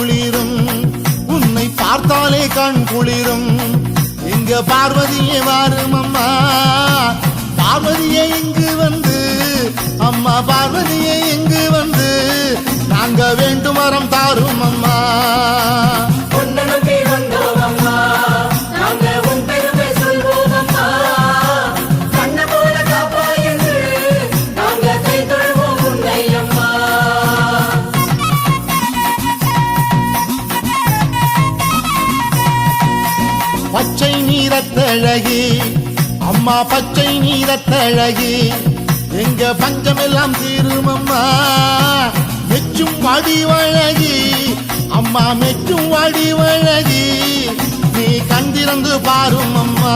குளிரும், உன்னை பார்த்தாலே கண் குளிரும். இங்க பார்வதியே வாரும் அம்மா, பார்வதியே இங்கு வந்து, அம்மா பார்வதியே இங்கு வந்து, நாங்க வேண்டும் வரம் தாரும் அம்மா. பச்சை நீரத்தழகி அம்மா, பச்சை நீரத்தழகி, எங்க பஞ்சமெல்லாம் தீரும் அம்மா. மெச்சும் வடிவழகி அம்மா, மெச்சும் வடிவழகி, நீ கண் திறந்து பாரும் அம்மா.